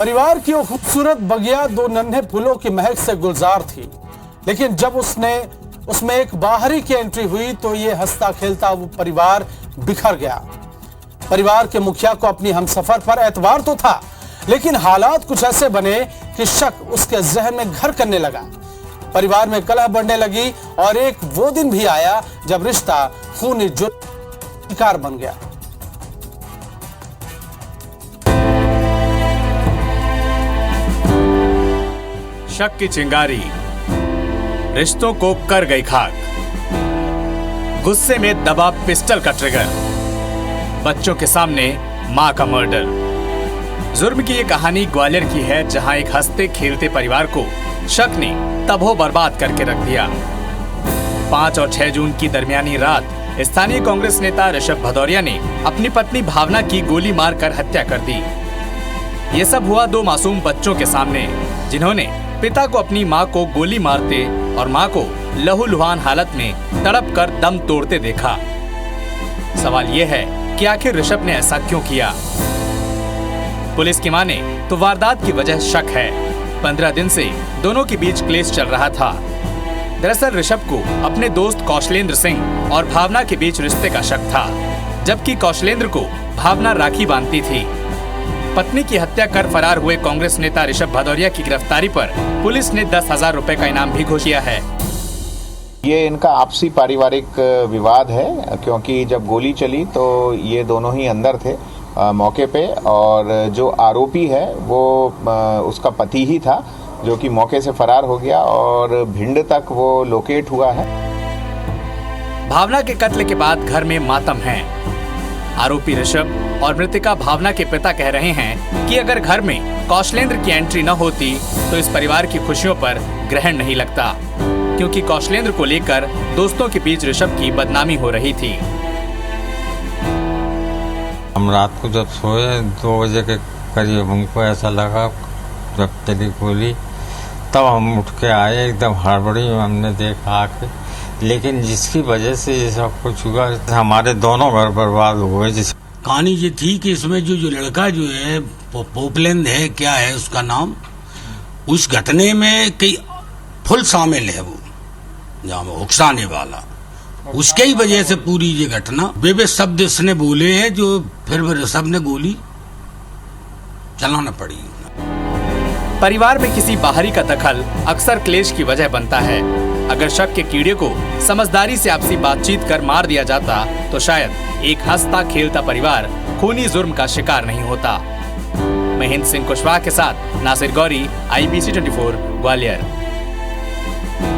परिवार की वो खूबसूरत बगिया दो नन्हे फूलों की महक से गुलजार थी, लेकिन जब उसमें एक बाहरी की एंट्री हुई तो ये हंसता खेलता वो परिवार बिखर गया। परिवार के मुखिया को अपनी हमसफर पर एतबार तो था, लेकिन हालात कुछ ऐसे बने कि शक उसके जहन में घर करने लगा। परिवार में कलह बढ़ने लगी और एक वो दिन भी आया जब रिश्ता खूनी जुर्म शिकार बन गया। शक की चिंगारी रिश्तों को कर गई खाक। गुस्से में दबा पिस्टल का ट्रिगर, बच्चों के सामने मां का मर्डर। जुर्म की ये कहानी ग्वालियर की है, जहां एक हंसते खेलते परिवार को शक ने तबाह बर्बाद करके रख दिया। 5 और 6 जून की दरमियानी रात स्थानीय कांग्रेस नेता ऋषभ भदौरिया ने अपनी पत्नी भावना की गोली मारकर हत्या कर दी। ये सब हुआ 2 मासूम बच्चों के सामने, जिन्होंने पिता को अपनी मां को गोली मारते और मां को लहूलुहान हालत में तड़प कर दम तोड़ते देखा। सवाल यह है कि आखिर ऋषभ ने ऐसा क्यों किया। पुलिस की माने तो वारदात की वजह शक है। 15 दिन से दोनों के बीच क्लेश चल रहा था। दरअसल ऋषभ को अपने दोस्त कौशलेंद्र सिंह और भावना के बीच रिश्ते का शक था, जबकि कौशलेंद्र को भावना राखी बांधती थी। पत्नी की हत्या कर फरार हुए कांग्रेस नेता ऋषभ भदौरिया की गिरफ्तारी पर पुलिस ने 10,000 रुपए का इनाम भी घोषित किया है। ये इनका आपसी पारिवारिक विवाद है, क्योंकि जब गोली चली तो ये दोनों ही अंदर थे मौके पे, और जो आरोपी है वो उसका पति ही था, जो कि मौके से फरार हो गया और भिंड तक वो लोकेट हुआ है। भावना के कत्ल के बाद घर में मातम है। आरोपी ऋषभ और मृतिका भावना के पिता कह रहे हैं कि अगर घर में कौशलेंद्र की एंट्री न होती तो इस परिवार की खुशियों पर ग्रहण नहीं लगता, क्योंकि कौशलेंद्र को लेकर दोस्तों के बीच ऋषभ की बदनामी हो रही थी। हम रात को जब सोए 2 बजे के करीब हमको ऐसा लगा जब चली गोली, तब हम उठ के आए, एकदम हड़बड़ी में हमने देखा आके, लेकिन जिसकी वजह से ये सब कुछ हुआ, हमारे दोनों घर बर्बाद हुए। कहानी ये थी कि इसमें जो लड़का जो है पोपलेंद है, क्या है उसका नाम, उस घटने में कई फुल शामिल है, वो जहाँ वो उकसाने वाला, उसके ही वजह से पूरी ये घटना बेबे शब्द इसने बोले हैं, जो फिर सबने गोली चलाना पड़ी। परिवार में किसी बाहरी का दखल अक्सर क्लेश की वजह बनता है। अगर शक के कीड़े को समझदारी से आपसी बातचीत कर मार दिया जाता तो शायद एक हंसता खेलता परिवार खूनी जुर्म का शिकार नहीं होता। महेंद्र सिंह कुशवाहा के साथ नासिर गौरी, IBC 24 ग्वालियर।